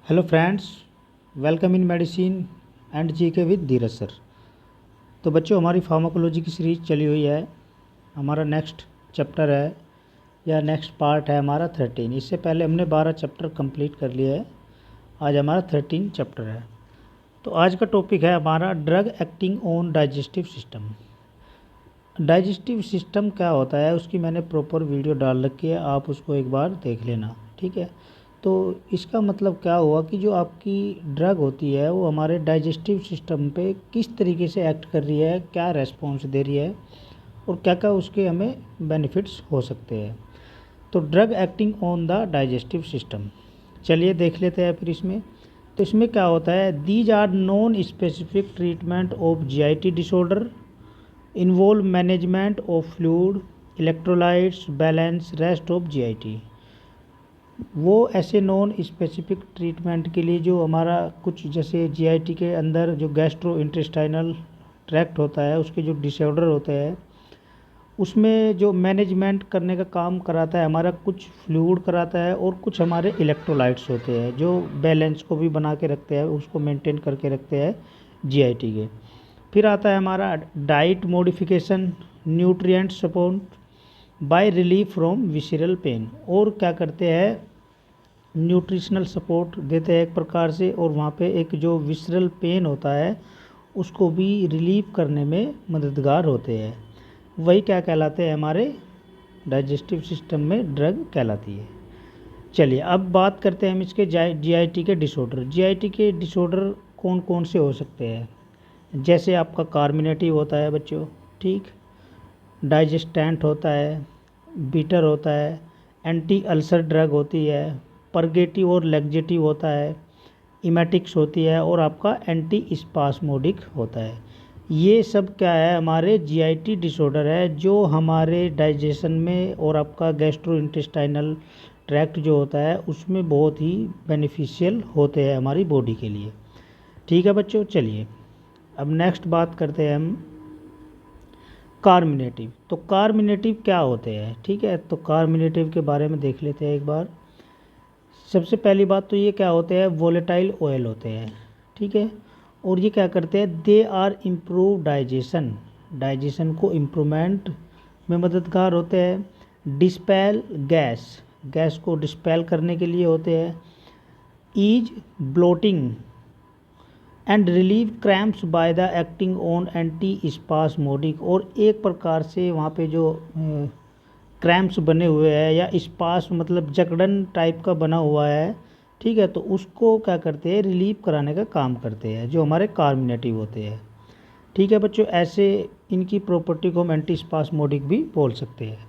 Hello friends, welcome in medicine and GK with Dheeraj sir. तो बच्चों, हमारी pharmacology की सीरीज़ चली हुई है। हमारा नेक्स्ट चैप्टर है या नेक्स्ट पार्ट है हमारा 13। इससे पहले हमने 12 चैप्टर कंप्लीट कर लिए है। आज हमारा 13 चैप्टर है। तो आज का टॉपिक है हमारा drug acting on digestive system. Digestive system क्या होता है उसकी मैंने प्रॉपर वीडियो डाल रखी है, आप उसको एक बार देख लेना, ठीक है। तो इसका मतलब क्या हुआ कि जो आपकी ड्रग होती है वो हमारे डाइजेस्टिव सिस्टम पे किस तरीके से एक्ट कर रही है, क्या रेस्पॉन्स दे रही है और क्या क्या उसके हमें बेनिफिट्स हो सकते हैं। तो drug acting on the digestive system, चलिए देख लेते हैं फिर इसमें। तो इसमें क्या होता है, these are non specific treatment of GIT disorder, involve management of fluid, electrolytes, balance, rest of GIT. वो ऐसे नॉन स्पेसिफिक ट्रीटमेंट के लिए जो हमारा कुछ जैसे जीआईटी के अंदर जो गैस्ट्रो इंटेस्टाइनल ट्रैक्ट होता है उसके जो डिसऑर्डर होते हैं उसमें जो मैनेजमेंट करने का काम कराता है हमारा, कुछ फ्लूइड कराता है और कुछ हमारे इलेक्ट्रोलाइट्स होते हैं जो बैलेंस को भी बना के रखते हैं, उसको मेंटेन करके रखते हैं जीआईटी के। फिर आता है हमारा diet modification, nutrient support by relief from visceral pain. और क्या करते हैं, न्यूट्रिशनल सपोर्ट देते हैं एक प्रकार से, और वहाँ पे एक जो विसरल पेन होता है उसको भी रिलीव करने में मददगार होते हैं। वही क्या कहलाते हैं, हमारे डाइजेस्टिव सिस्टम में ड्रग कहलाती है। चलिए अब बात करते हैं हम इसके जीआईटी के डिसऑर्डर। जीआईटी के डिसऑर्डर कौन कौन से हो सकते हैं, जैसे आपका कार्मिनेटिव होता है बच्चों, ठीक, डाइजेस्टेंट होता है, बीटर होता है, एंटी अल्सर ड्रग होती है, परगेटिव और लेग्जेटिव होता है, इमेटिक्स होती है और आपका एंटी स्पास्मोडिक होता है। ये सब क्या है, हमारे जीआईटी डिसऑर्डर है जो हमारे डाइजेशन में और आपका गैस्ट्रो इंटेस्टाइनल ट्रैक्ट जो होता है उसमें बहुत ही बेनिफिशियल होते हैं हमारी बॉडी के लिए। ठीक है बच्चों, चलिए अब नेक्स्ट बात करते हैं हम कार्मिनेटिव। तो कार्मिनेटिव क्या होते हैं, ठीक है। तो कार्मिनेटिव के बारे में देख लेते हैं एक बार। सबसे पहली बात तो ये क्या होते हैं, वोलेटाइल ऑयल होते हैं, ठीक है। और ये क्या करते हैं, they are improve digestion, digestion को इम्प्रूवमेंट में मददगार होते हैं। डिस्पेल गैस, गैस को डिस्पेल करने के लिए होते हैं। Ease bloating and relieve cramps by the acting on anti spasmodic. और एक प्रकार से वहाँ पे जो क्रैम्प्स बने हुए हैं या स्पास मतलब जकड़न टाइप का बना हुआ है, ठीक है, तो उसको क्या करते हैं, रिलीव कराने का काम करते हैं जो हमारे कार्मिनेटिव होते हैं। ठीक है बच्चों, ऐसे इनकी प्रॉपर्टी को हम एंटी स्पास्मोडिक भी बोल सकते हैं।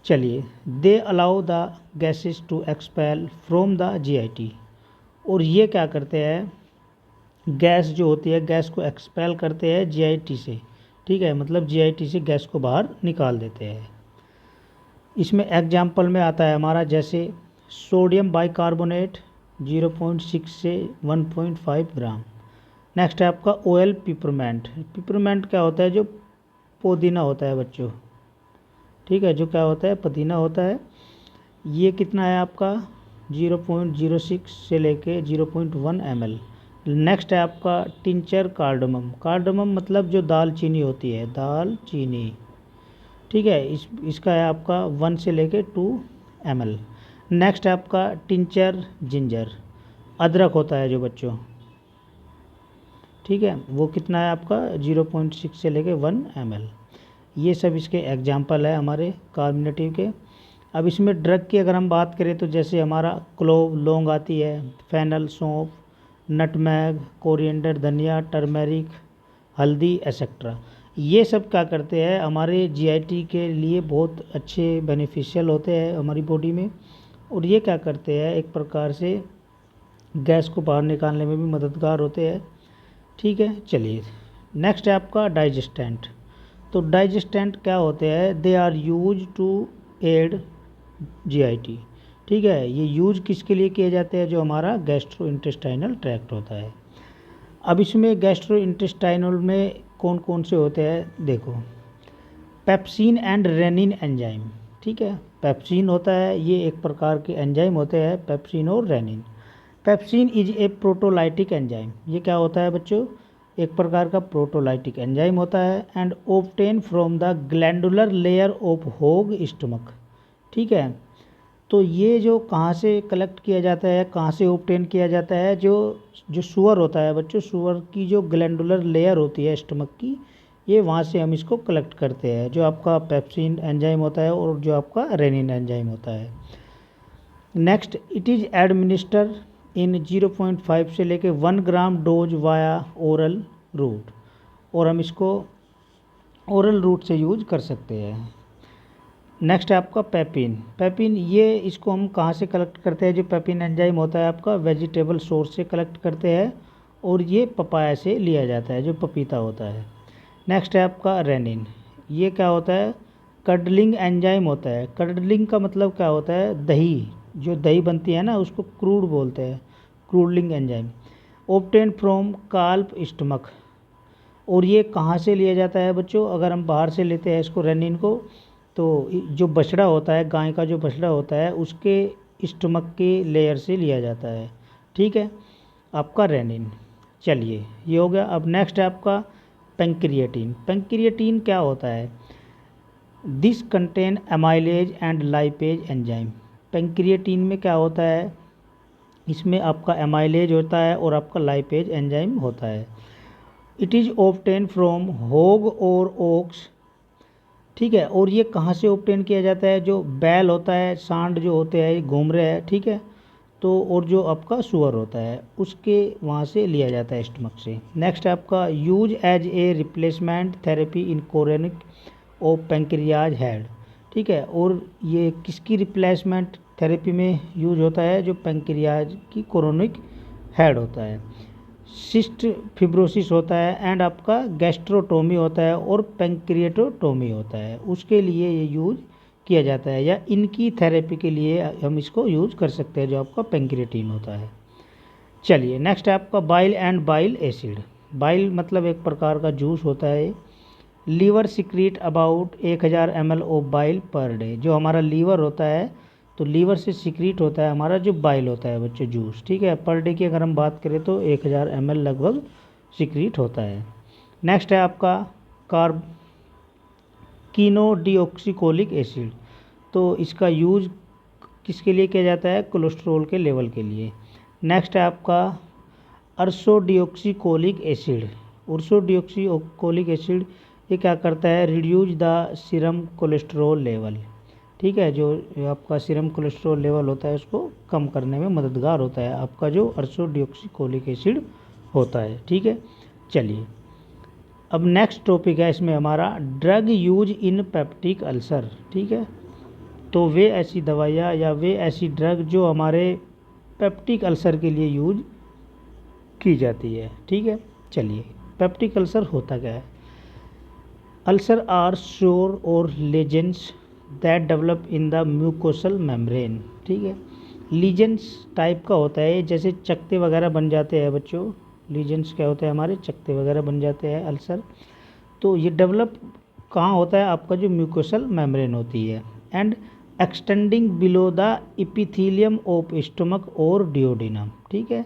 चलिए, they allow the gases to expel from the GIT. और ये क्या करते हैं, गैस जो होती है गैस को एक्सपेल करते हैं जीआईटी से, ठीक है, मतलब जीआईटी से गैस को बाहर निकाल देते हैं। इसमें एग्जाम्पल में आता है हमारा जैसे सोडियम बाइकार्बोनेट 0.6 से 1.5 ग्राम। नेक्स्ट है आपका ऑयल पिपरमेंट। पिपरमेंट क्या होता है, जो पुदीना होता है बच्चों, ठीक है, जो क्या होता है, पुदीना होता है। ये कितना है आपका, 0.06 से लेके 0.1 ml। नेक्स्ट है आपका टिंचर कार्डमम। कार्डमम मतलब जो दालचीनी होती है, दालचीनी, ठीक है, इसका है आपका 1 से लेके 2 ml। नेक्स्ट है आपका टिंचर जिंजर, अदरक होता है जो बच्चों, ठीक है, वो कितना है आपका 0.6 से लेके 1 ml। ये सब इसके एग्जाम्पल है हमारे कार्मिनेटिव के। अब इसमें ड्रग की अगर हम बात करें तो जैसे हमारा क्लोव लौंग आती है, फेनल सौंफ, नटमैग, कोरिएंडर धनिया, टर्मेरिक, हल्दी एक्सेट्रा। ये सब क्या करते हैं, हमारे जीआईटी के लिए बहुत अच्छे बेनिफिशियल होते हैं हमारी बॉडी में। और ये क्या करते हैं, एक प्रकार से गैस को बाहर निकालने में भी मददगार होते हैं। ठीक है, चलिए नेक्स्ट है आपका डाइजेस्टेंट। तो डाइजेस्टेंट क्या होते हैं, they are use to aid GIT, ठीक है। ये यूज किसके लिए किए जाते हैं, जो हमारा गैस्ट्रो इंटेस्टाइनल ट्रैक्ट होता है। अब इसमें गैस्ट्रो इंटेस्टाइनल में कौन कौन से होते हैं, देखो, पेप्सिन एंड रेनिन एंजाइम, ठीक है। पेप्सिन होता है, ये एक प्रकार के एंजाइम होते हैं, पेप्सिन और rennin. Pepsin is a proteolytic enzyme. ये क्या होता है बच्चों? एक प्रकार का प्रोटोलाइटिक एंजाइम होता है। And obtain from the glandular layer of होग स्टमक। ठीक है, तो ये जो कहाँ से कलेक्ट किया जाता है, कहाँ से ऑब्टेन किया जाता है? जो जो सुअर होता है बच्चों, सुअर की जो ग्लैंडुलर लेयर होती है स्टमक की, ये वहाँ से हम इसको कलेक्ट करते हैं, जो आपका पेप्सिन एंजाइम होता है और जो आपका रेनिन एंजाइम होता है। नेक्स्ट, इट इज़ एडमिनिस्टर इन 0.5 से लेके 1 ग्राम डोज वाया ओरल रूट, और हम इसको ओरल रूट से यूज कर सकते हैं। नेक्स्ट है आपका पेपिन। पेपिन ये इसको हम कहाँ से कलेक्ट करते हैं? जो पेपिन एंजाइम होता है आपका वेजिटेबल सोर्स से कलेक्ट करते हैं, और ये पपाया से लिया जाता है, जो पपीता होता है। नेक्स्ट है आपका रेनिन। ये क्या होता है? कडलिंग एंजाइम होता है। कडलिंग का मतलब क्या होता है? दही, जो दही बनती है ना, उसको क्रूड बोलते हैं, curdling enzyme. Obtain from calf stomach. और ये कहाँ से लिया जाता है बच्चों? अगर हम बाहर से लेते हैं इसको, रेनिन को, तो जो बछड़ा होता है, गाय का जो बछड़ा होता है, उसके स्टमक के लेयर से लिया जाता है। ठीक है, आपका रेनिन। चलिए, ये हो गया। अब नेक्स्ट है आपका पेंक्रिएटिन। पेंक्रिएटिन क्या होता है? This contain amylase and lipase enzyme. Pancreatin में क्या होता है? इसमें आपका एमाइलेज होता है और आपका लाइपेज एंजाइम होता है। इट इज़ ऑब्टेन फ्रॉम होग और ओक्स। ठीक है, और ये कहाँ से ऑब्टेन किया जाता है? जो बैल होता है, सांड जो होते हैं, घूम रहे हैं, ठीक है, तो और जो आपका सुअर होता है, उसके वहाँ से लिया जाता है, स्टमक से। नेक्स्ट है आपका use as a replacement therapy in chronic of pancreas head. ठीक है, और ये किसकी रिप्लेसमेंट थेरेपी में यूज होता है? जो पेंक्रियाज की कोरोनिक हेड होता है। सिस्ट फिब्रोसिस होता है, एंड आपका गैस्ट्रोटोमी होता है, और पेंक्रिएटोटोमी होता है, उसके लिए ये यूज किया जाता है, या इनकी थेरेपी के लिए हम इसको यूज कर सकते हैं, जो आपका पेंक्रिएटिन होता है। चलिए, नेक्स्ट है आपका bile and bile acid. Bile मतलब एक प्रकार का जूस होता है। Liver secrete about 1000 ml of bile per day. जो हमारा लीवर होता है, तो लीवर से सिक्रीट होता है हमारा जो बाइल होता है बच्चों, जूस। ठीक है, पर डे की अगर हम बात करें तो 1000 ml लगभग सिक्रीट होता है। नेक्स्ट है आपका कार्ब कीनोडिऑक्सीकोलिक एसिड। तो इसका यूज किसके लिए किया जाता है? कोलेस्ट्रॉल के लेवल के लिए। नेक्स्ट है आपका अर्सोडिऑक्सीकोलिक एसिड। अर्सोडिऑक्सीकोलिक एसिड ये क्या करता है? Reduce the serum cholesterol level. ठीक है, जो आपका सीरम कोलेस्ट्रॉल लेवल होता है, उसको कम करने में मददगार होता है आपका जो अर्सोडिऑक्सीकोलिक एसिड होता है। ठीक है, चलिए, अब नेक्स्ट टॉपिक है इसमें हमारा drug use in peptic ulcer. ठीक है, तो वे ऐसी दवाइयाँ या वे ऐसी ड्रग जो हमारे पेप्टिक अल्सर के लिए यूज की जाती है। ठीक है, चलिए, पेप्टिक अल्सर होता क्या है? अल्सर आर सोर और lesions that develop in the mucosal membrane. ठीक है, लीजेंस टाइप का होता है, जैसे चकते वगैरह बन जाते हैं बच्चों। लीजेंस क्या होता है? हमारे चकते वगैरह बन जाते हैं अल्सर। तो ये डेवलप कहाँ होता है? आपका जो म्यूकोसल मेम्ब्रेन होती है, and extending below the epithelium of stomach और डिओडिनम। ठीक है,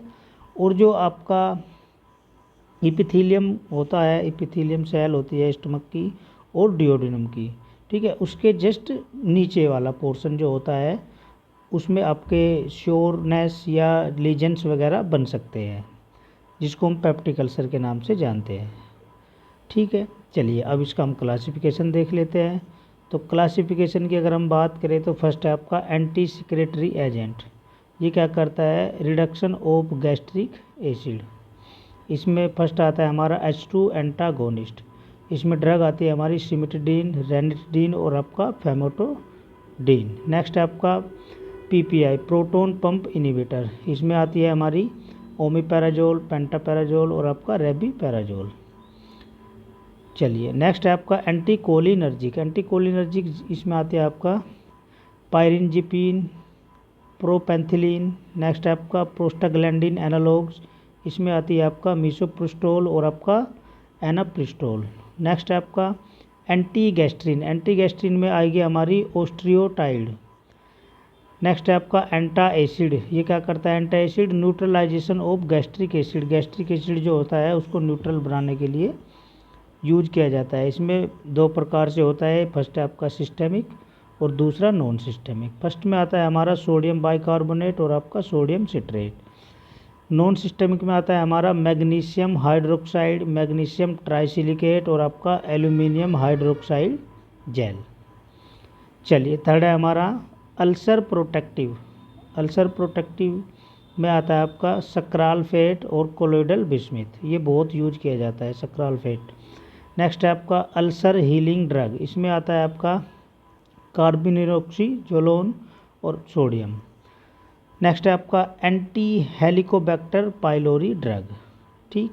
और जो आपका इपिथीलियम होता है, इपिथीलियम सेल होती है स्टमक की और डिओडिनम की, ठीक है, उसके जस्ट नीचे वाला पोर्शन जो होता है, उसमें आपके श्योरनेस या लीजेंस वगैरह बन सकते हैं, जिसको हम पेप्टिक अल्सर के नाम से जानते हैं। ठीक है, चलिए, अब इसका हम क्लासिफिकेशन देख लेते हैं। तो क्लासिफिकेशन की अगर हम बात करें तो फर्स्ट है आपका एंटी सिक्रेटरी एजेंट। ये क्या करता है? Reduction of gastric acid. इसमें फर्स्ट आता है हमारा H2 एंटागोनिस्ट। इसमें ड्रग आती है हमारी सिमिटिडीन, रेनिटिडीन और आपका फेमोटोडीन। नेक्स्ट है आपका PPI, प्रोटोन पंप इनिबिटर। इसमें आती है हमारी ओमिपैराजोल, पेंटापैराजोल और आपका रेबीपैराजोल। चलिए, नेक्स्ट है आपका एंटीकोलिनर्जिक। एंटीकोलिनर्जिक इसमें आती है आपका पायरिनजिपिन, प्रोपेंथिलीन। नेक्स्ट है आपका प्रोस्टाग्लैंडिन एनालॉग्स। इसमें आती है आपका मिसोप्रोस्टोल और आपका एनाप्रिस्टोल। नेक्स्ट है आपका एंटी गैस्ट्रिन। एंटी गैस्ट्रिन में आएगी हमारी ऑस्ट्रियोटाइड। नेक्स्ट है आपका एंटा एसिड। ये क्या करता है antacid? Neutralization of gastric acid. Gastric acid जो होता है उसको न्यूट्रल बनाने के लिए यूज किया जाता है। इसमें दो प्रकार से होता है, फर्स्ट है आपका सिस्टेमिक और दूसरा नॉन सिस्टेमिक। फर्स्ट में आता है हमारा सोडियम बाइकार्बोनेट और आपका सोडियम सिट्रेट। नॉन सिस्टेमिक में आता है हमारा मैग्नीशियम हाइड्रोक्साइड, मैग्नीशियम ट्राइसिलिकेट और आपका एल्यूमिनियम हाइड्रोक्साइड जेल। चलिए थर्ड है हमारा अल्सर प्रोटेक्टिव। अल्सर प्रोटेक्टिव में आता है आपका सक्राल फेट और कोलोइडल बिस्मिथ। ये बहुत यूज किया जाता है सक्राल फेट। नेक्स्ट है आपका अल्सर हीलिंग ड्रग। इसमें आता है आपका कार्बिनोक्सीजोलोन और सोडियम। नेक्स्ट है आपका एंटी हेलिकोबैक्टर पाइलोरी ड्रग। ठीक,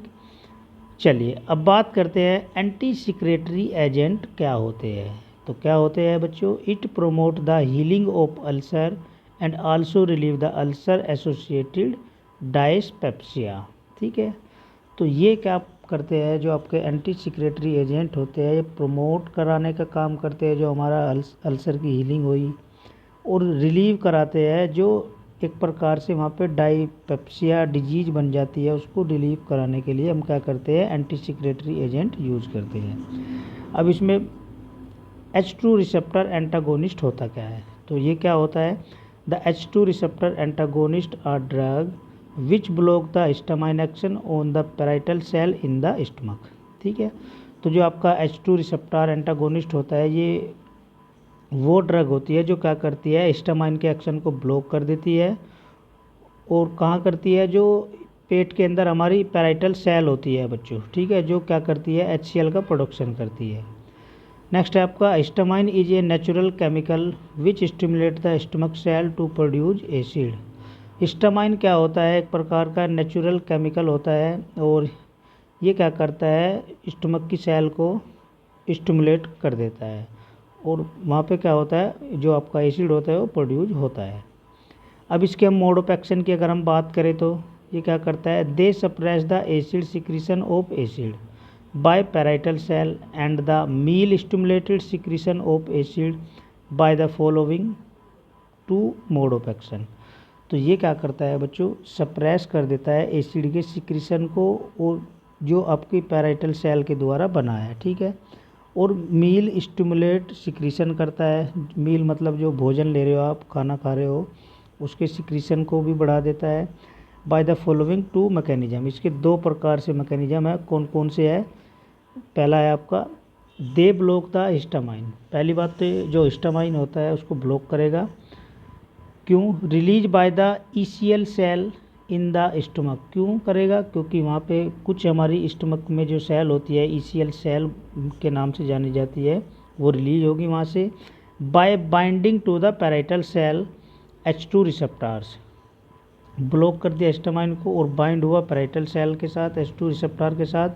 चलिए अब बात करते हैं एंटी सिक्रेटरी एजेंट क्या होते हैं। तो क्या होते हैं बच्चों? It promote the healing of ulcer and also relieve the ulcer associated dyspepsia. ठीक है, तो ये क्या करते हैं? जो आपके एंटी सिक्रेटरी एजेंट होते हैं ये प्रमोट कराने का काम करते हैं, जो हमारा अल्सर की हीलिंग हुई, और रिलीव कराते हैं जो एक प्रकार से वहाँ पे डायस्पेप्सिया डिजीज बन जाती है, उसको रिलीव कराने के लिए हम क्या करते हैं? एंटी सिक्रेटरी एजेंट यूज करते हैं। अब इसमें H2 रिसेप्टर एंटागोनिस्ट होता क्या है? तो ये क्या होता है? The H2 receptor antagonist are drug which block the histamine action on the parietal cell in the stomach. ठीक है, तो जो आपका H2 रिसेप्टर एंटागोनिस्ट होता है ये वो ड्रग होती है जो क्या करती है? हिस्टामाइन के एक्शन को ब्लॉक कर देती है। और कहाँ करती है? जो पेट के अंदर हमारी पैराइटल सेल होती है बच्चों, ठीक है, जो क्या करती है? HCl का प्रोडक्शन करती है। नेक्स्ट है आपका histamine is a natural chemical which stimulate the stomach cell to produce acid. Histamine क्या होता है? एक प्रकार का नेचुरल केमिकल होता है और ये क्या करता है? स्टमक की सेल को स्टिमुलेट कर देता है और वहाँ पे क्या होता है? जो आपका एसिड होता है वो प्रोड्यूस होता है। अब इसके हम मोड ऑफ एक्शन की अगर हम बात करें तो ये क्या करता है? They suppress the acid secretion of acid by parietal cell and the meal stimulated secretion of acid by the following two mode of action। तो ये क्या करता है बच्चों? सप्रेस कर देता है एसिड के सिक्रीशन को और जो आपकी पैराइटल सेल के द्वारा बना है, ठीक है, और मील स्टिमुलेट सिक्रीशन करता है। मील मतलब जो भोजन ले रहे हो आप, खाना खा रहे हो, उसके सिक्रीशन को भी बढ़ा देता है। By the following to mechanism. इसके दो प्रकार से मैकेनिज्म है। कौन कौन से है? पहला है आपका दे ब्लॉक द हिस्टामाइन। पहली बात तो जो हिस्टामाइन होता है उसको ब्लॉक करेगा। क्यों? Release by the ECL cell in the stomach. क्यों करेगा? क्योंकि वहाँ पे कुछ हमारी स्टमक में जो सेल होती है ECL सेल के नाम से जानी जाती है, वो रिलीज होगी वहाँ से। By binding to the parietal cell H2 receptors. Block कर दिया हिस्टामाइन को और बाइंड हुआ पैराइटल सेल के साथ, H2 रिसेप्टार के साथ,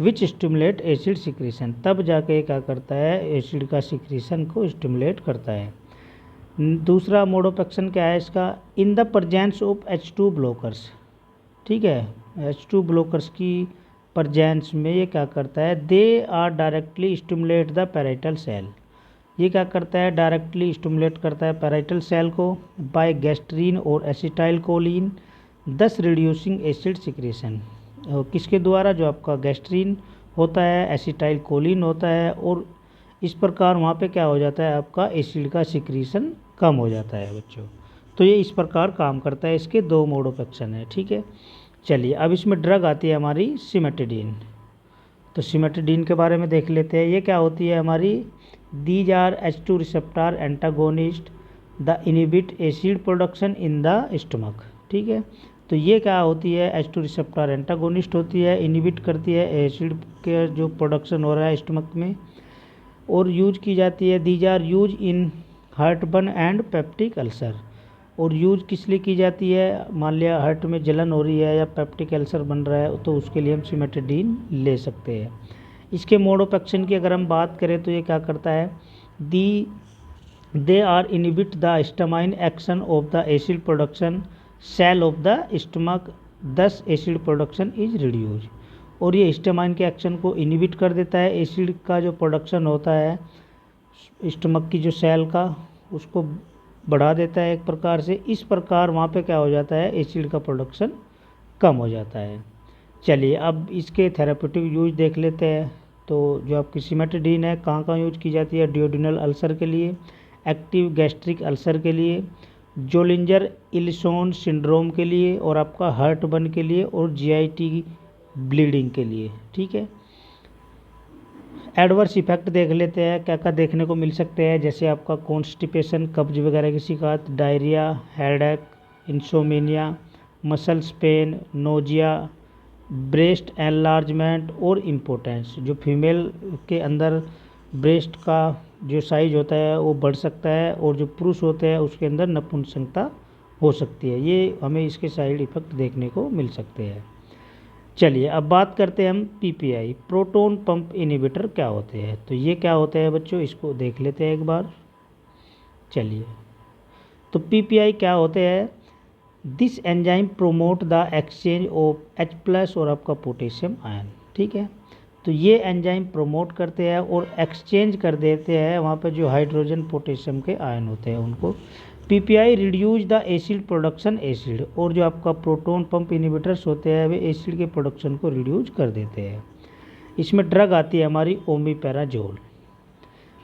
विच स्टिमुलेट एसिड सिक्रीशन। तब जाके क्या करता है? एसिड का सिक्रीशन को स्टिमुलेट करता है। दूसरा मोड ऑफ एक्शन क्या है इसका? In the presence of H2 blockers. ठीक है, H2 ब्लॉकर्स की प्रजेंस में ये क्या करता है? They are directly stimulate the parietal cell. ये क्या करता है? डायरेक्टली स्टिमुलेट करता है पैराइटल सेल को बाय गैस्ट्रीन और acetylcholine, thus reducing acid secretion. किसके द्वारा? जो आपका गैस्ट्रीन होता है, एसिटाइल कोलिन होता है, और इस प्रकार वहाँ पे क्या हो जाता है? आपका एसिड का सिक्रीशन कम हो जाता है बच्चों। तो ये इस प्रकार काम करता है। इसके दो मोड ऑफ एक्शन है, ठीक है। चलिए अब इसमें ड्रग आती है हमारी सिमेटिडीन। तो सिमेटिडीन के बारे में देख लेते हैं। ये क्या होती है हमारी? These are H2 receptor antagonist that inhibit acid production in the stomach. ठीक है, तो ये क्या होती है? H2 रिसेप्टर एंटागोनिस्ट होती है, इनहिबिट करती है एसिड के जो प्रोडक्शन हो रहा है स्टमक में, और यूज की जाती है। These are use in heartburn and peptic ulcer. और यूज किस लिए की जाती है? मान लिया हार्ट में जलन हो रही है या पेप्टिक अल्सर बन रहा है तो उसके लिए हम सिमेटिडीन ले सकते हैं। इसके मोड ऑफ एक्शन की अगर हम बात करें तो ये क्या करता है? They are inhibit the histamine action of the acid production cell of the stomach, thus acid production is reduce. और ये हिस्टामाइन के एक्शन को इनहिबिट कर देता है। एसिड का जो प्रोडक्शन होता है स्टमक की जो सेल का, उसको बढ़ा देता है एक प्रकार से। इस प्रकार वहाँ पे क्या हो जाता है, एसिड का प्रोडक्शन कम हो जाता है। चलिए अब इसके थेरापेटिक यूज देख लेते हैं। तो जो आपकी सिमेटिडीन है कहाँ कहाँ यूज की जाती है, डिओडिनल अल्सर के लिए, एक्टिव गैस्ट्रिक अल्सर के लिए, जोलिंजर इलिसोन सिंड्रोम के लिए, और आपका हार्टबर्न के लिए, और जीआईटी ब्लीडिंग के लिए। ठीक है, एडवर्स इफेक्ट देख लेते हैं क्या क्या देखने को मिल सकते हैं। जैसे आपका कॉन्स्टिपेशन, कब्ज वगैरह की शिकायत, diarrhoea, headache, insomnia, muscles pain, nausea, breast enlargement और इम्पोर्टेंस। जो फीमेल के अंदर ब्रेस्ट का जो साइज होता है वो बढ़ सकता है, और जो पुरुष होते हैं उसके अंदर नपुंसकता हो सकती है। ये हमें इसके साइड इफ़ेक्ट देखने को मिल सकते हैं। चलिए अब बात करते हैं हम पीपीआई, प्रोटॉन पंप इनहिबिटर क्या होते हैं। तो ये क्या होते हैं बच्चों, इसको देख लेते हैं एक बार। चलिए, तो पीपीआई क्या होते हैं, this enzyme promote the exchange of H+ और आपका पोटेशियम आयन। ठीक है, तो ये एंजाइम प्रोमोट करते हैं और एक्सचेंज कर देते हैं वहाँ पर जो हाइड्रोजन पोटेशियम के आयन होते हैं उनको। PPI reduce the acid production acid, और जो आपका प्रोटॉन पंप इनहिबिटर्स होते हैं वे एसिड के प्रोडक्शन को रिड्यूज कर देते हैं। इसमें ड्रग आती है हमारी ओमिपेराजोल।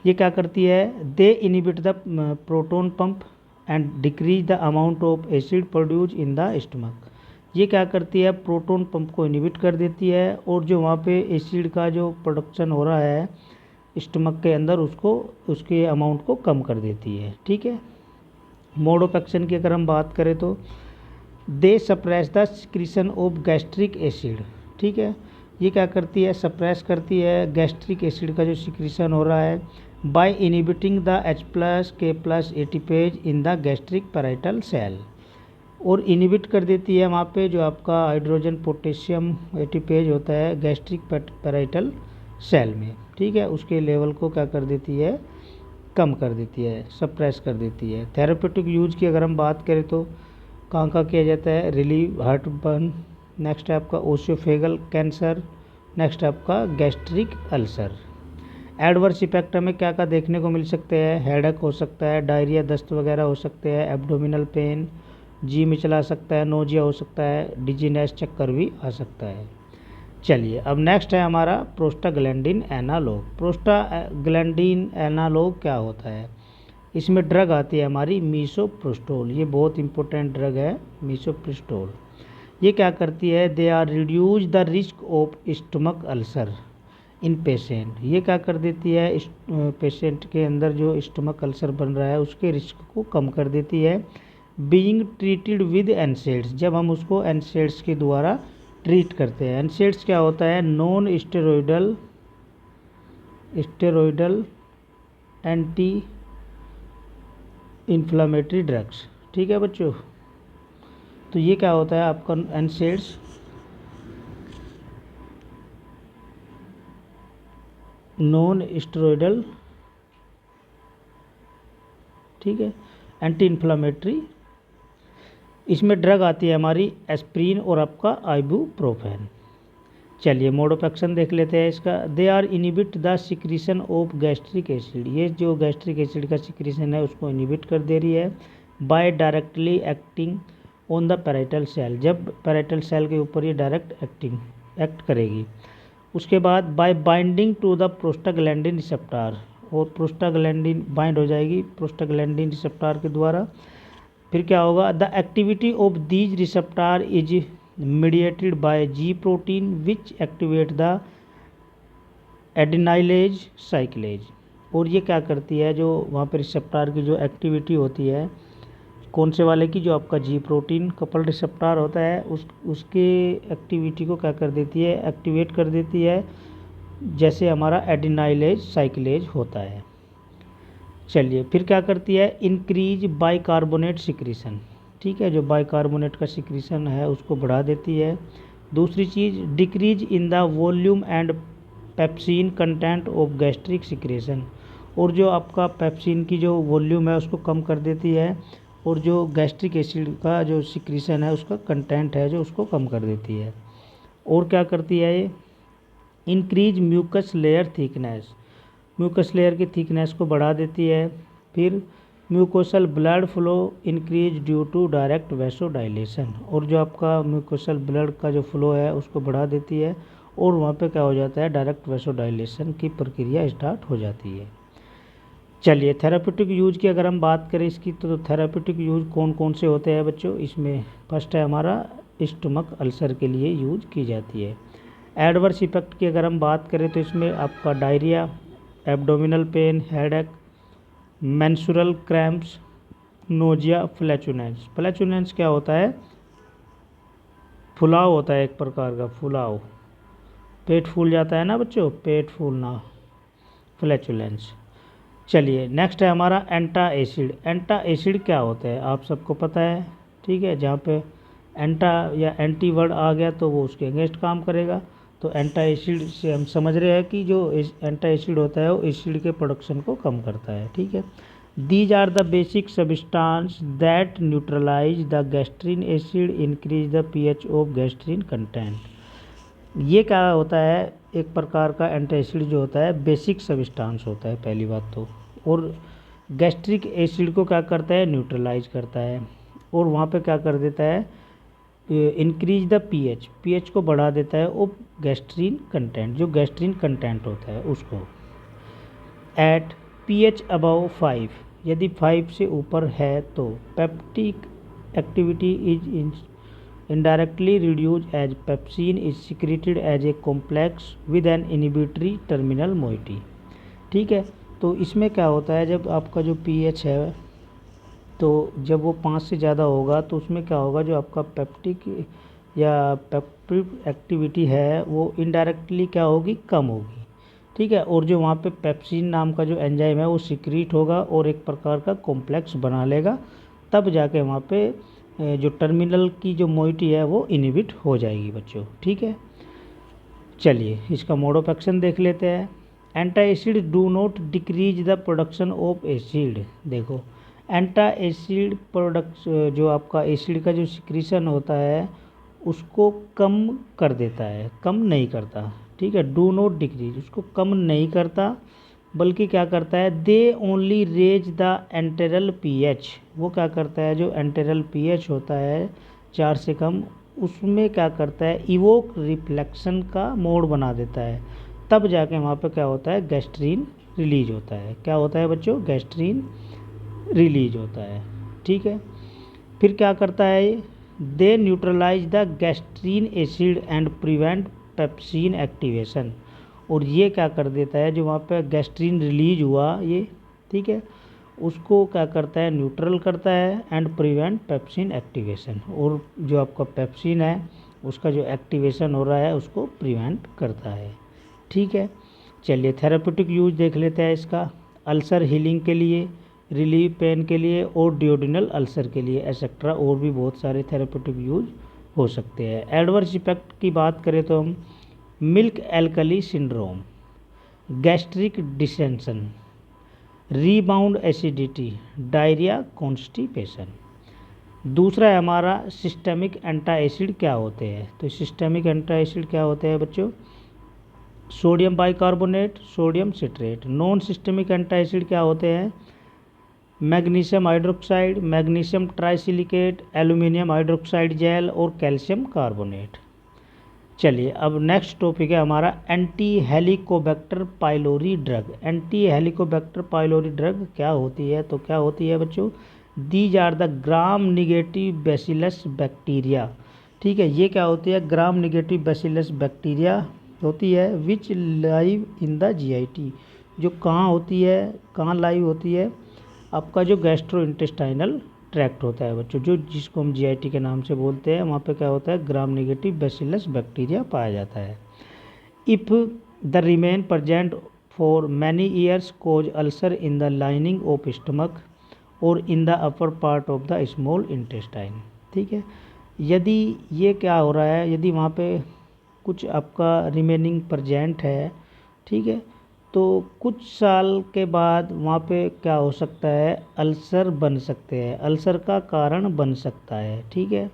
ये क्या करती है, they inhibit the proton pump and decrease the amount of acid produce in the stomach. ये क्या करती है, प्रोटॉन पंप को इनहिबिट कर देती है, और जो वहाँ पे एसिड का जो प्रोडक्शन हो रहा है स्टमक के अंदर उसको, उसके अमाउंट को कम कर देती है। ठीक है, मोड ऑफ एक्शन की अगर हम बात करें तो they suppress the secretion of gastric acid. ठीक है, ये क्या करती है, सप्रेस करती है गैस्ट्रिक एसिड का जो सिक्रीशन हो रहा है by inhibiting the H+ K+ ATPase in the gastric parietal cell, और इनहिबिट कर देती है वहाँ पे जो आपका हाइड्रोजन पोटेशियम एटीपेज होता है गैस्ट्रिक पैराइटल सेल में। ठीक है, उसके लेवल को क्या कर देती है, कम कर देती है, सप्रेस कर देती है। थेरापेटिक यूज की अगर हम बात करें तो कहाँ कहाँ किया जाता है, रिलीव हार्टबर्न, नेक्स्ट है आपका ओशियोफेगल कैंसर, नेक्स्ट है आपका गैस्ट्रिक अल्सर। एडवर्स इफेक्ट हमें क्या क्या देखने को मिल सकते हैं, हेडेक हो सकता है, डायरिया दस्त वगैरह हो सकते हैं, एब्डोमिनल पेन, जी मिचला सकता है, नोजिया हो सकता है, डिजीनेस चक्कर भी आ सकता है। चलिए अब नेक्स्ट है हमारा प्रोस्टाग्लैंडिन एनालॉग। प्रोस्टाग्लैंडिन एनालॉग क्या होता है, इसमें ड्रग आती है हमारी मीसोप्रोस्टोल। ये बहुत इंपॉर्टेंट ड्रग है मीसोप्रोस्टोल। ये क्या करती है, they are reduce the risk of stomach ulcer in patient. ये क्या कर देती है, पेशेंट के अंदर जो स्टमक अल्सर बन रहा है उसके रिस्क को कम कर देती है। बीइंग ट्रीटेड विद एनसेड्स, जब हम उसको एनसेड्स के द्वारा ट्रीट करते हैं। एनसेड्स क्या होता है, non steroidal anti inflammatory drugs. ठीक है बच्चों, तो ये क्या होता है आपका एनसेड्स, नॉन स्टेरॉयडल, ठीक है, एंटी इन्फ्लामेटरी। इसमें ड्रग आती है हमारी एस्प्रिन और आपका आइबुप्रोफेन। चलिए मोड ऑफ एक्शन देख लेते हैं इसका। They are inhibit the secretion of gastric acid. ये जो गैस्ट्रिक एसिड का सिक्रीशन है उसको इनहिबिट कर दे रही है by directly acting on the parietal cell. जब पैराइटल सेल के ऊपर ये डायरेक्ट एक्ट करेगी। उसके बाद by binding to the prostaglandin receptor, और प्रोस्टाग्लैंडिन बाइंड हो जाएगी प्रोस्टाग्लैंडिन रिसेप्टर के द्वारा। फिर क्या होगा, the activity of these receptor is mediated by G protein which activate the adenylate cyclase. और ये क्या करती है, जो वहाँ पर रिसेप्टर की जो एक्टिविटी होती है, कौन से वाले की, जो आपका जी प्रोटीन कपल रिसेप्टर होता है उसके एक्टिविटी को क्या कर देती है, एक्टिवेट कर देती है, जैसे हमारा एडिनाइलेज साइक्लेज होता है। चलिए फिर क्या करती है, इंक्रीज बाइकार्बोनेट सिक्रीशन। ठीक है, जो बाइकार्बोनेट का सिक्रीशन है उसको बढ़ा देती है। दूसरी चीज़, decrease in the volume and pepsin content of gastric secretion, और जो आपका पेप्सिन की जो वॉल्यूम है उसको कम कर देती है, और जो गैस्ट्रिक एसिड का जो सिक्रीशन है उसका कंटेंट है जो उसको कम कर देती है। और क्या करती है ये, increase mucus layer thickness, mucus layer की थिकनेस को बढ़ा देती है। फिर mucosal blood flow increase due to direct vasodilation, और जो आपका म्यूकोसल ब्लड का जो फ्लो है उसको बढ़ा देती है और वहाँ पे क्या हो जाता है, डायरेक्ट वैसोडाइलेशन की प्रक्रिया स्टार्ट हो जाती है। चलिए थेरापेटिक यूज की अगर हम बात करें इसकी, तो थेरापेटिक यूज कौन कौन से होते हैं बच्चों, इसमें फर्स्ट है हमारा स्टमक अल्सर के लिए यूज की जाती है। एडवर्स इफेक्ट की अगर हम बात करें तो इसमें आपका diarrhoea, abdominal pain, headache, menstrual cramps, nausea, flatulence. Flatulence क्या होता है, फुलाव होता है एक प्रकार का, फुलाव, पेट फूल जाता है ना बच्चों, पेट फूलना, फ्लैचुलेंस। चलिए नेक्स्ट है हमारा एंटा एसिड। एंटा एसिड क्या होता है आप सबको पता है, ठीक है, जहाँ पे एंटा या एंटी वर्ड आ गया तो वो उसके अगेंस्ट काम करेगा। तो एंटा एसिड से हम समझ रहे हैं कि जो एंटा एसिड होता है वो एसिड के प्रोडक्शन को कम करता है, ठीक है। These are the basic substance that neutralize the gastrin acid, increase the pH of gastrin content. ये क्या होता है, एक प्रकार का एंटासिड जो होता है बेसिक सब्सटेंस होता है पहली बात तो, और गैस्ट्रिक एसिड को क्या करता है, न्यूट्रलाइज करता है, और वहाँ पे क्या कर देता है, इंक्रीज द पीएच, पीएच को बढ़ा देता है, और गैस्ट्रिन कंटेंट, जो गैस्ट्रिन कंटेंट होता है उसको। एट पीएच अबव 5, यदि 5 से ऊपर है तो peptic activity is indirectly reduced as pepsin is secreted as a complex with an inhibitory terminal moiety, ठीक है। तो इसमें क्या होता है, जब आपका जो पीएच है तो जब वो 5 से ज़्यादा होगा तो उसमें क्या होगा, जो आपका पेप्टिक या पेप्टिक एक्टिविटी है वो इनडायरेक्टली क्या होगी, कम होगी, ठीक है। और जो वहाँ पे पेप्सिन नाम का जो एंजाइम है वो सिक्रीट होगा और एक प्रकार का कॉम्प्लेक्स बना लेगा, तब जाके वहाँ पे जो टर्मिनल की जो मोइटी है वो इनहिबिट हो जाएगी बच्चों, ठीक है। चलिए इसका मोड ऑफ एक्शन देख लेते हैं। Antacid do not decrease the production of acid. देखो एंटा एसिड प्रोडक्ट, जो आपका एसिड का जो सिक्रीशन होता है उसको कम कर देता है, कम नहीं करता, ठीक है। डू नॉट डिक्रीज, उसको कम नहीं करता, बल्कि क्या करता है, they only raise the enteral pH. वो क्या करता है, जो एंटेरल पीएच होता है 4 से कम, उसमें क्या करता है, इवोक रिफ्लेक्शन का मोड बना देता है, तब जाके वहाँ पे क्या होता है, गैस्ट्रीन रिलीज होता है। क्या होता है बच्चों, गैस्ट्रीन रिलीज होता है, ठीक है। फिर क्या करता है, they neutralize the gastrin acid and prevent pepsin activation. और ये क्या कर देता है, जो वहाँ पे गैस्ट्रीन रिलीज हुआ ये, ठीक है, उसको क्या करता है, न्यूट्रल करता है एंड प्रिवेंट पेप्सिन एक्टिवेशन, और जो आपका पेप्सिन है उसका जो एक्टिवेशन हो रहा है उसको प्रिवेंट करता है, ठीक है। चलिए थेरापेटिक यूज देख लेते हैं इसका। अल्सर हीलिंग के लिए, रिलीव पेन के लिए, और डियोडिनल अल्सर के लिए एक्सेट्रा, और भी बहुत सारे थेरापेटिक यूज हो सकते हैं। एडवर्स इफेक्ट की बात करें तो हम milk alkali syndrome, gastric डिसेंशन, rebound acidity, diarrhoea, constipation. दूसरा है हमारा सिस्टेमिक एंटा एसिड क्या होते हैं। तो सिस्टेमिक एंटा एसिड क्या होते हैं बच्चों, sodium bicarbonate, sodium citrate. Non systemic antacid क्या होते हैं, magnesium hydroxide, magnesium trisilicate, aluminium hydroxide gel, और कैल्शियम कार्बोनेट। चलिए अब नेक्स्ट टॉपिक है हमारा anti Helicobacter pylori drug. Anti Helicobacter pylori drug क्या होती है, तो क्या होती है बच्चों, these are the gram negative bacillus bacteria, ठीक है। ये क्या होती है, ग्राम निगेटिव बैसिलस बैक्टीरिया होती है, विच लाइव इन द जीआईटी, जो कहाँ होती है, कहाँ लाइव होती है, आपका जो गैस्ट्रो इंटेस्टाइनल ट्रैक्ट होता है बच्चों, जो जिसको हम जीआईटी के नाम से बोलते हैं, वहाँ पे क्या होता है, ग्राम नेगेटिव बैसिलस बैक्टीरिया पाया जाता है। If the remain present for many years cause ulcer in the lining of stomach और in the upper part of the small intestine, ठीक है। यदि ये क्या हो रहा है, यदि वहाँ पे कुछ आपका रिमेनिंग प्रेजेंट है, ठीक है, तो कुछ साल के बाद वहाँ पे क्या हो सकता है, अल्सर बन सकते हैं, अल्सर का कारण बन सकता है, ठीक है।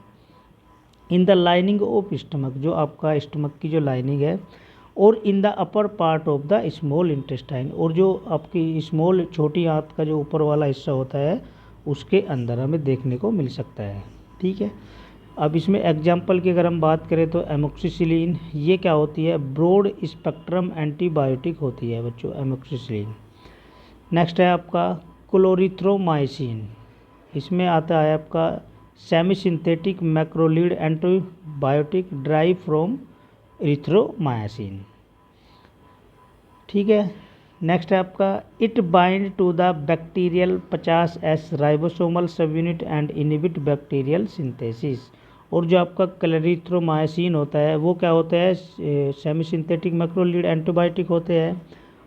In the lining of stomach, जो आपका स्टमक की जो लाइनिंग है और in the upper part of the small intestine, और जो आपकी स्मॉल छोटी आंत का जो ऊपर वाला हिस्सा होता है उसके अंदर हमें देखने को मिल सकता है। ठीक है, अब इसमें एग्जाम्पल की अगर हम बात करें तो एमोक्सिसिलिन, ये क्या होती है, ब्रॉड स्पेक्ट्रम एंटीबायोटिक होती है बच्चों एमोक्सिसिलिन। नेक्स्ट है आपका क्लोरिथ्रोमाइसिन, इसमें आता है आपका semi synthetic macrolide antibiotic drive from erythromycin. ठीक है, नेक्स्ट है आपका it bind to the bacterial 50S ribosomal sub unit and inhibit bacterial synthesis. और जो आपका क्लोरिथ्रोमाइसिन होता है वो क्या होता है, सेमी सिंथेटिक मैक्रोलीड एंटीबायोटिक होते हैं,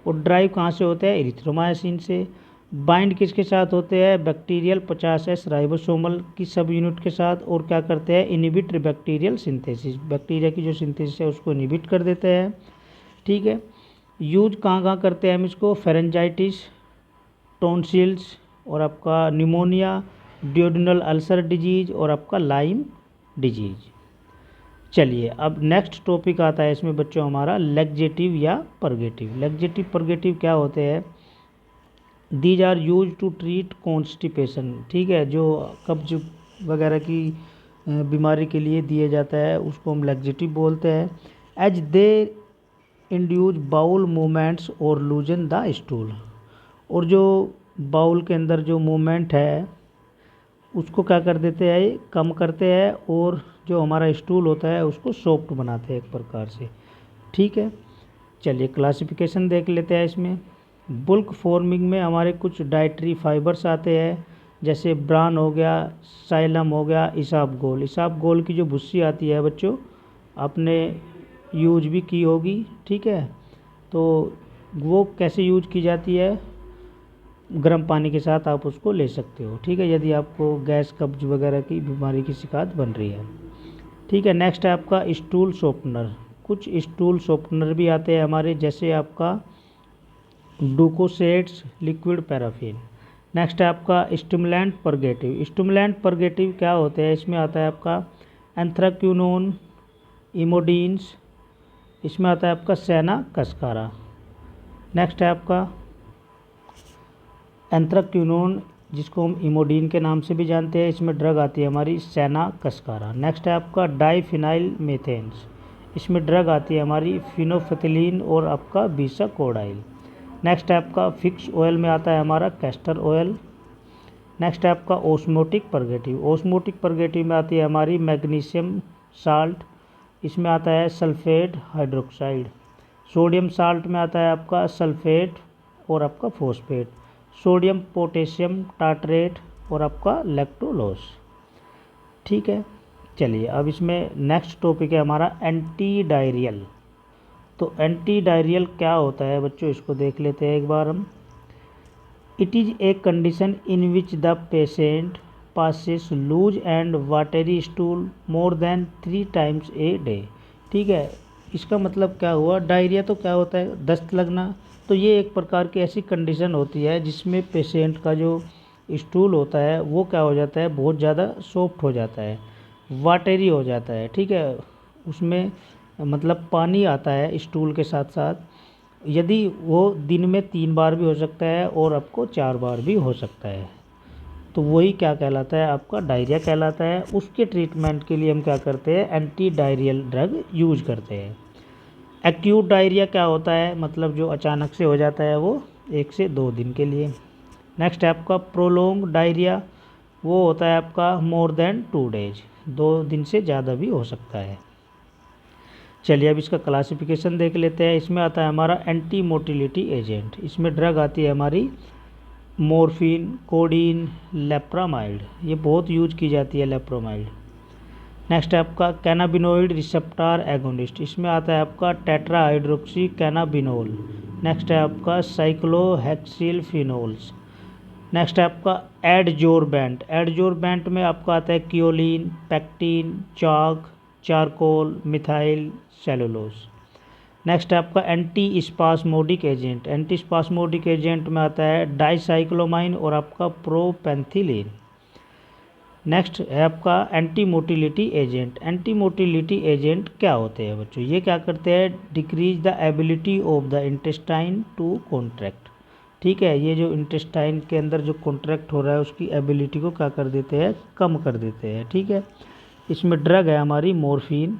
और ड्राइव कहाँ से होते हैं, इरिथ्रोमाइसिन से। बाइंड किसके साथ होते हैं, बैक्टीरियल 50S राइबोसोमल की सब यूनिट के साथ, और क्या करते हैं, इनहिबिट बैक्टीरियल सिंथेसिस, बैक्टीरिया की जो सिंथेसिस है उसको इनहिबिट कर देते हैं। ठीक है, यूज कहाँ कहाँ करते हैं हम इसको, फेरेंजाइटिस, टॉन्सिल्स, और आपका निमोनिया, ड्यूडेनल अल्सर डिजीज, और आपका लाइम डिजीज। चलिए अब नेक्स्ट टॉपिक आता है इसमें बच्चों हमारा लैक्जेटिव या परगेटिव। लैक्जेटिव परगेटिव क्या होते हैं, these are use to treat constipation. ठीक है, जो कब्ज वगैरह की बीमारी के लिए दिया जाता है उसको हम लैक्जेटिव बोलते हैं। As they induce bowel movements और लूजन द स्टूल, और जो बाउल के अंदर जो मूवमेंट है उसको क्या कर देते हैं, कम करते हैं, और जो हमारा स्टूल होता है उसको सॉफ्ट बनाते हैं एक प्रकार से। ठीक है, चलिए क्लासिफिकेशन देख लेते हैं इसमें। बुल्क फॉर्मिंग में हमारे कुछ डाइटरी फाइबर्स आते हैं, जैसे ब्रान हो गया, साइलम हो गया, इसाबगोल। इसाबगोल की जो भुस्सी आती है बच्चों आपने यूज भी की होगी। ठीक है, तो वो कैसे यूज की जाती है, गर्म पानी के साथ आप उसको ले सकते हो। ठीक है, यदि आपको गैस कब्ज वगैरह की बीमारी की शिकायत बन रही है। ठीक है, नेक्स्ट है आपका स्टूल शॉर्पनर। कुछ स्टूल शॉर्पनर भी आते हैं हमारे, जैसे आपका डुकोसेट्स, लिक्विड पैराफिन। नेक्स्ट है आपका स्टिमुलेंट परगेटिव। स्टिमुलेंट परगेटिव क्या होते हैं, इसमें आता है आपका एंथ्राक्यूनोन, इमोडीन्स, इसमें आता है आपका सेना कस्कारा। नेक्स्ट है आपका एंथ्राक्यूनोन, जिसको हम इमोडीन के नाम से भी जानते हैं, इसमें ड्रग आती है हमारी सेना कस्कारा। नेक्स्ट है आपका डाइफिनाइल मेथेन्स, इसमें ड्रग आती है हमारी फिनोफेथिलीन और आपका बीसाकोडाइल। नेक्स्ट है आपका फिक्स ऑयल में आता है हमारा कैस्टर ऑयल। नेक्स्ट है आपका ओस्मोटिक परगेटिव। ओस्मोटिक परगेटिव में आती है हमारी मैग्नीशियम साल्ट, इसमें आता है सल्फेट हाइड्रोक्साइड। सोडियम साल्ट में आता है आपका सल्फेट और आपका फॉस्फेट, सोडियम पोटेशियम टार्ट्रेट और आपका लैक्टोलोस। ठीक है, चलिए अब इसमें नेक्स्ट टॉपिक है हमारा एंटी डायरियल। तो एंटी डायरियल क्या होता है बच्चों, इसको देख लेते हैं एक बार हम। It is a condition in which the patient passes loose and watery stool more than 3 times a day. ठीक है, इसका मतलब क्या हुआ, डायरिया तो क्या होता है, दस्त लगना। तो ये एक प्रकार की ऐसी कंडीशन होती है जिसमें पेशेंट का जो स्टूल होता है वो क्या हो जाता है, बहुत ज़्यादा सॉफ्ट हो जाता है, वाटरी हो जाता है। ठीक है, उसमें मतलब पानी आता है स्टूल के साथ साथ, यदि वो दिन में 3 बार भी हो सकता है और आपको 4 बार भी हो सकता है, तो वही क्या कहलाता है, आपका डायरिया कहलाता है। उसके ट्रीटमेंट के लिए हम क्या करते हैं, एंटी डायरियल ड्रग यूज करते हैं। एक्यूट डायरिया क्या होता है, मतलब जो अचानक से हो जाता है वो 1 से 2 दिन के लिए। नेक्स्ट है आपका प्रोलोंग डायरिया, वो होता है आपका मोर देन 2 days, 2 दिन से ज़्यादा भी हो सकता है। चलिए अब इसका क्लासिफिकेशन देख लेते हैं। इसमें आता है हमारा एंटी मोटिलिटी एजेंट, इसमें ड्रग आती है हमारी मॉर्फिन, कोडीन, लेप्रामाइड, ये बहुत यूज की जाती है लेप्रामाइड। नेक्स्ट है आपका कैनाबिनोइड रिसेप्टर एगोनिस्ट, इसमें आता है आपका टेट्रा हाइड्रोक्सी कैनाबिनोल। नेक्स्ट है आपका साइक्लोहेक्सिल फिनोल्स। नेक्स्ट है आपका एडजोरबेंट। एडजोरबेंट में आपका आता है क्योलिन, पेक्टिन, चाक, चारकोल, मिथाइल सेलुलोस। नेक्स्ट है आपका anti spasmodic agent. Anti spasmodic agent में आता है डाइसाइक्लोमाइन और आपका प्रोपेंथिलीन। नेक्स्ट है आपका anti motility agent. Anti motility agent क्या होते हैं बच्चों? ये क्या करते हैं? Decrease the ability of the intestine to contract. ठीक है, ये जो इंटेस्टाइन के अंदर जो कॉन्ट्रैक्ट हो रहा है उसकी एबिलिटी को क्या कर देते हैं? कम कर देते हैं। ठीक है, इसमें ड्रग है हमारी मॉर्फिन।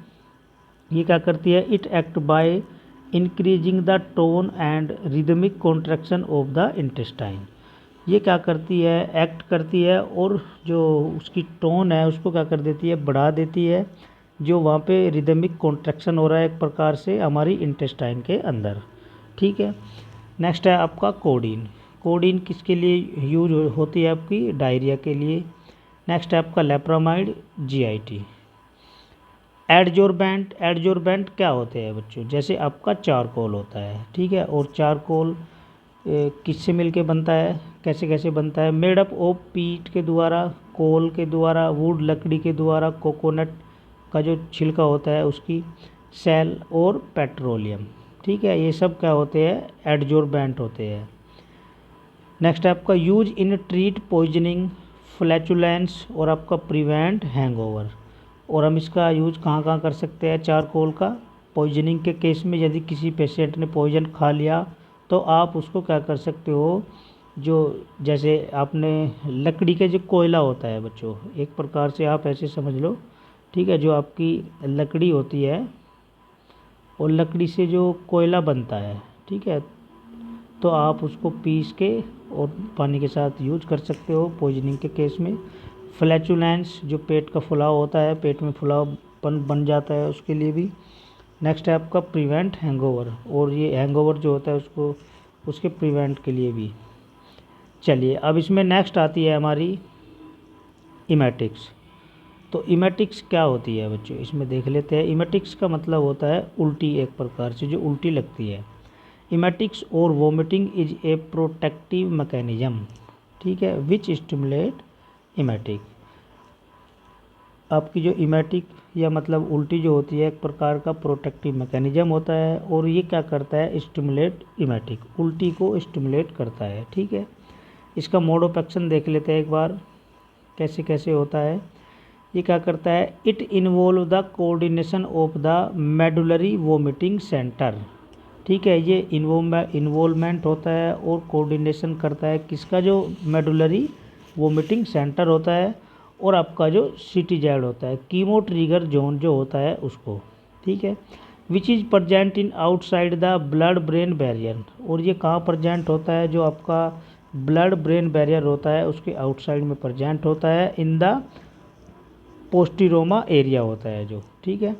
ये क्या करती है? It act by increasing the tone and rhythmic contraction of the intestine. ये क्या करती है? एक्ट करती है और जो उसकी टोन है उसको क्या कर देती है? बढ़ा देती है, जो वहाँ पे रिदमिक कॉन्ट्रैक्शन हो रहा है एक प्रकार से हमारी इंटेस्टाइन के अंदर। ठीक है, नेक्स्ट है आपका कोडीन। कोडीन किसके लिए यूज होती है? आपकी डायरिया के लिए। नेक्स्ट है आपका लेप्रामाइड, जीआईटी। एडजोर्बेंट। एडजोर्बेंट क्या होते हैं बच्चों? जैसे आपका चारकोल होता है, ठीक है, और चारकोल किससे मिलके बनता है? कैसे कैसे बनता है? मेड अप ऑफ पीट के द्वारा, कोल के द्वारा, वुड लकड़ी के द्वारा, कोकोनट का जो छिलका होता है उसकी, सेल और पेट्रोलियम। ठीक है, ये सब क्या होते हैं? एडजोर्बेंट होते हैं। नेक्स्ट है आपका use in treat poisoning, flatulence और आपका प्रिवेंट हैंगओवर। और हम इसका यूज कहाँ कहाँ कर सकते हैं चारकोल का? पॉइजनिंग के केस में, यदि किसी पेशेंट ने पॉइजन खा लिया तो आप उसको क्या कर सकते हो? जो जैसे आपने लकड़ी के जो कोयला होता है बच्चों, एक प्रकार से आप ऐसे समझ लो, ठीक है, जो आपकी लकड़ी होती है और लकड़ी से जो कोयला बनता है, ठीक है, तो आप उसको पीस के और पानी के साथ यूज कर सकते हो पॉइजनिंग के केस में। फ्लैचुलेंस, जो पेट का फुलाव होता है, पेट में फुलावपन बन जाता है, उसके लिए भी। नेक्स्ट है आपका प्रिवेंट हैंगओवर, और ये हैंगओवर जो होता है उसको उसके प्रिवेंट के लिए भी। चलिए, अब इसमें नेक्स्ट आती है हमारी इमेटिक्स। तो इमेटिक्स क्या होती है बच्चों? इसमें देख लेते हैं। इमेटिक्स का मतलब होता है उल्टी, एक प्रकार से जो उल्टी लगती है। इमेटिक्स और vomiting is a protective mechanism, ठीक है, विच स्टिमुलेट इमेटिक। आपकी जो इमेटिक या मतलब उल्टी जो होती है एक प्रकार का प्रोटेक्टिव मैकेनिज्म होता है, और ये क्या करता है? स्टिमुलेट इमेटिक, उल्टी को स्टिमुलेट करता है। ठीक है, इसका मोड ऑफ एक्शन देख लेते हैं एक बार, कैसे कैसे होता है। ये क्या करता है? It involve the coordination of the medullary vomiting centre. ठीक है, ये इन्वॉल्वमेंट होता है और कोऑर्डिनेशन करता है किसका? जो मेडुलरी वोमिटिंग सेंटर होता है और आपका जो सीटीजेड होता है, कीमो ट्रिगर जोन जो होता है उसको। ठीक है, which is present in outside the blood brain barrier. और ये कहाँ प्रजेंट होता है? जो आपका ब्लड ब्रेन बैरियर होता है उसके आउटसाइड में प्रजेंट होता है, इन द पोस्टिरोमा एरिया होता है जो। ठीक है,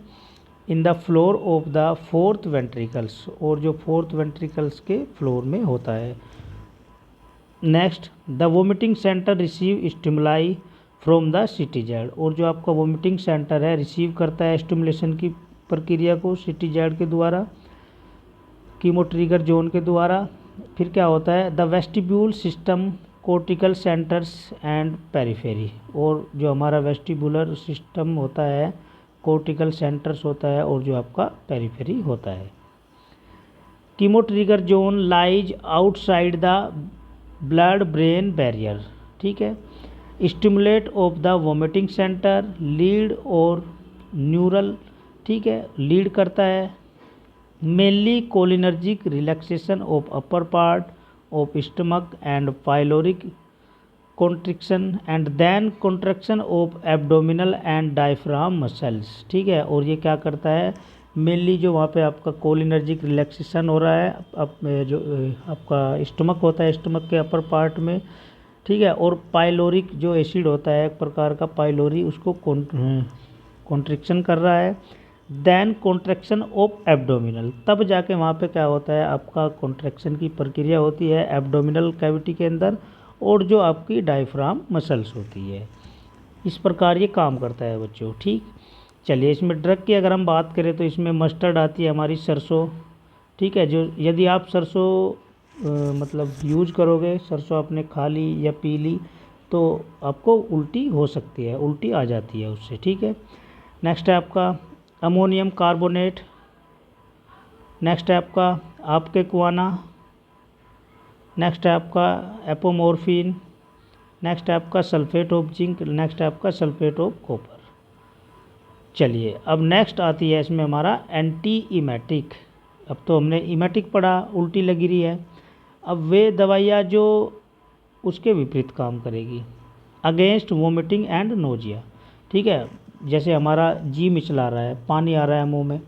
in the floor of the fourth ventricles, और जो फोर्थ वेंट्रिकल्स के फ्लोर में होता है। Next, the vomiting centre receive stimuli from the CTZ. और जो आपका वोमिटिंग सेंटर है रिसीव करता है स्टिमुलेशन की प्रक्रिया को सीटीजेड के द्वारा, कीमो ट्रिगर जोन के द्वारा। फिर क्या होता है? The vestibule system, cortical centres and periphery. और जो हमारा वेस्टिबुलर सिस्टम होता है, कोर्टिकल सेंटर्स होता है, और जो आपका पेरिफेरी होता है। Chemo trigger zone lies outside the blood brain barrier. ठीक है, stimulate of the vomiting centre, lead और न्यूरल, ठीक है, लीड करता है। Mainly cholinergic relaxation of upper part of stomach and pyloric contraction and then contraction of abdominal and diaphragm muscles. ठीक है, और ये क्या करता है? मेनली जो वहाँ पे आपका कोलिनर्जिक रिलैक्सेशन हो रहा है, जो आपका स्टमक होता है, स्टमक के अपर पार्ट में, ठीक है, और पाइलोरिक जो एसिड होता है एक प्रकार का पाइलोरी, उसको कॉन्ट्रिक्शन कर रहा है। देन कॉन्ट्रैक्शन ऑफ एब्डोमिनल, तब जाके वहाँ पे क्या होता है? आपका कॉन्ट्रैक्शन की प्रक्रिया होती है एब्डोमिनल कैविटी के अंदर, और जो आपकी डायफ्राम मसल्स होती है। इस प्रकार ये काम करता है बच्चों। ठीक, चलिए, इसमें ड्रग की अगर हम बात करें तो इसमें मस्टर्ड आती है हमारी सरसों। ठीक है, जो यदि आप सरसों मतलब यूज करोगे, सरसों आपने खा ली या पी ली तो आपको उल्टी हो सकती है, उल्टी आ जाती है उससे। ठीक है, नेक्स्ट है आपका अमोनियम कार्बोनेट। नेक्स्ट है आपका आपके कुआना। नेक्स्ट है आपका एपोमोर्फिन। नेक्स्ट है आपका सल्फेट ऑफ जिंक, नेक्स्ट है आपका सल्फेट ऑफ कॉपर। चलिए अब नेक्स्ट आती है इसमें हमारा एंटी इमेटिक। अब तो हमने इमेटिक पढ़ा, उल्टी लगी रही है। अब वे दवाइयाँ जो उसके विपरीत काम करेगी, अगेंस्ट वोमिटिंग एंड नोजिया। ठीक है, जैसे हमारा जी मिचला रहा है, पानी आ रहा है मुंह में,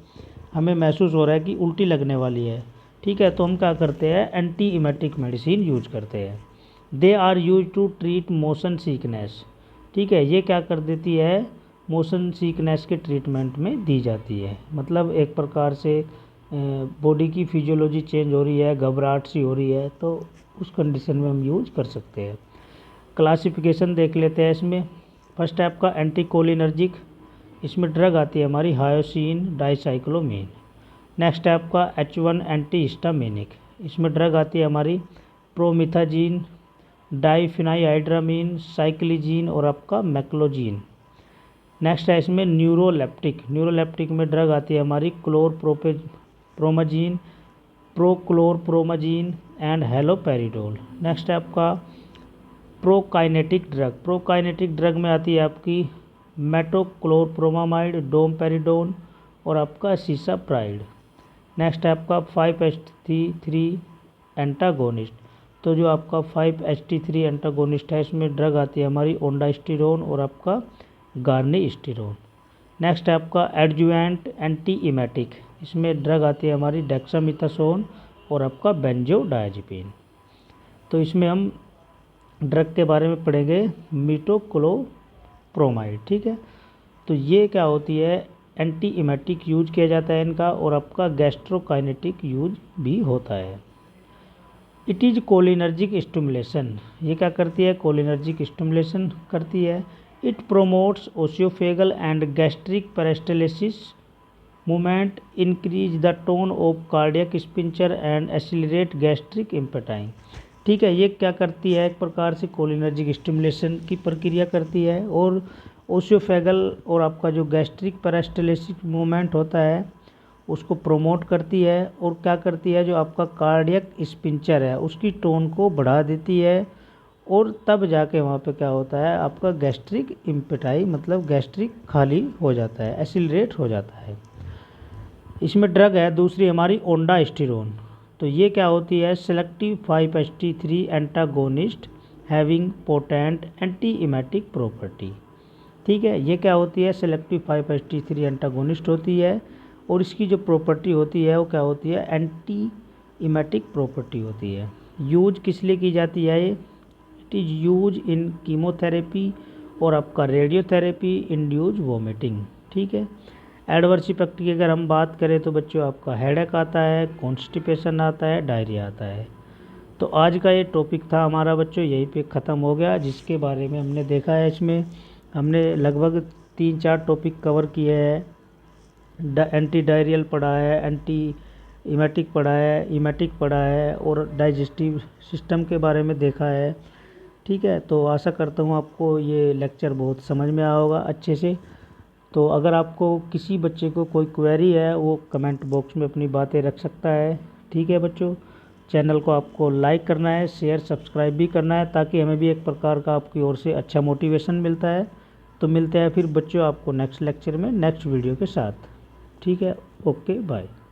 हमें महसूस हो रहा है कि उल्टी लगने वाली है। ठीक है, तो हम क्या करते हैं, एंटी इमेटिक मेडिसिन यूज करते हैं। They are use to treat motion sickness. ठीक है, ये क्या कर देती है, मोशन सिकनेस के ट्रीटमेंट में दी जाती है। मतलब एक प्रकार से बॉडी की फिजियोलॉजी चेंज हो रही है, घबराहट सी हो रही है, तो उस कंडीशन में हम यूज कर सकते हैं। क्लासिफिकेशन देख लेते हैं इसमें। फर्स्ट है आपका एंटीकोलिनर्जिक, इसमें ड्रग आती है हमारी हायोसिन डाइसाइक्लोमीन। नेक्स्ट है आपका H1 एंटीहिस्टामिनिक, इसमें ड्रग आती है हमारी प्रोमिथाजीन, डाइफिनाइड्रामीन, साइक्लिजीन और आपका मैक्लोजीन। नेक्स्ट है इसमें न्यूरोलेप्टिक, न्यूरोलेप्टिक में ड्रग आती है हमारी क्लोरप्रोमाजीन, प्रोक्लोरप्रोमाजीन एंड हेलोपेरिडोल। नेक्स्ट है आपका प्रोकाइनेटिक ड्रग, प्रोकाइनेटिक ड्रग में आती है आपकी मेटोक्लोरप्रोमामाइड, डोमपेरिडोन और आपका सीसाप्राइड। नेक्स्ट है आपका 5-HT3 एंटागोनिस्ट, तो जो आपका 5-HT3 एंटागोनिस्ट है, इसमें ड्रग आती है हमारी ओंडास्टिरोन और आपका गार्निस्टिरोन। नेक्स्ट है आपका एडजुवेंट एंटी इमेटिक, इसमें ड्रग आती है हमारी डेक्सामिथासोन और आपका बेंजोडायजेपिन। तो इसमें हम ड्रग के बारे में पढ़ेंगे मीटोक्लोप्रोमाइड। ठीक है, तो ये क्या होती है, एंटी इमेटिक यूज किया जाता है इनका, और आपका गैस्ट्रोकाइनेटिक यूज भी होता है। इट इज़ कोलिनर्जिक स्टिमुलेशन, ये क्या करती है, कोलिनर्जिक स्टिमुलेशन करती है। It promotes oesophageal and gastric peristalsis movement, increase the tone of cardiac sphincter and accelerate gastric emptying. ठीक है, ये क्या करती है, एक प्रकार से कोलिनर्जिक स्टिमुलेशन की प्रक्रिया करती है, और ओसियोफेगल और आपका जो गैस्ट्रिक पेरिस्टाल्सिस मूवमेंट होता है उसको प्रोमोट करती है, और क्या करती है, जो आपका कार्डियक स्पिंचर है उसकी टोन को बढ़ा देती है, और तब जाके वहाँ पे क्या होता है, आपका गैस्ट्रिक इम्पेटाई मतलब गैस्ट्रिक खाली हो जाता है, एक्सीलरेट हो जाता है। इसमें ड्रग है दूसरी हमारी ओंडास्टिरोन, तो ये क्या होती है, selective 5-HT3 antagonist having potent anti emetic property. ठीक है, ये क्या होती है, सेलेक्टिव 5-HT3 एंटागोनिस्ट होती है, और इसकी जो प्रॉपर्टी होती है वो क्या होती है, एंटी इमेटिक प्रॉपर्टी होती है। यूज किस लिए की जाती है ये, it is use in chemotherapy और आपका रेडियोथेरेपी इंड्यूज वोमिटिंग। ठीक है, एडवर्स इफेक्ट की अगर हम बात करें तो बच्चों आपका हेडेक आता है, कॉन्स्टिपेशन आता है, डायरिया आता है। तो आज का ये टॉपिक था हमारा बच्चों, यहीं पे ख़त्म हो गया, जिसके बारे में हमने देखा है। इसमें हमने लगभग 3-4 टॉपिक कवर किए हैं। एंटी डायरियल पढ़ा है, एंटी इमेटिक पढ़ा है, इमेटिक पढ़ा है, और डाइजेस्टिव सिस्टम के बारे में देखा है। ठीक है, तो आशा करता हूँ आपको ये लेक्चर बहुत समझ में आया होगा अच्छे से। तो अगर आपको किसी बच्चे को कोई क्वेरी है वो कमेंट बॉक्स में अपनी बातें रख सकता है। ठीक है बच्चों, चैनल को आपको लाइक करना है, शेयर सब्सक्राइब भी करना है, ताकि हमें भी एक प्रकार का आपकी ओर से अच्छा मोटिवेशन मिलता है। तो मिलते हैं फिर बच्चों आपको नेक्स्ट लेक्चर में नेक्स्ट वीडियो के साथ। ठीक है, ओके बाय।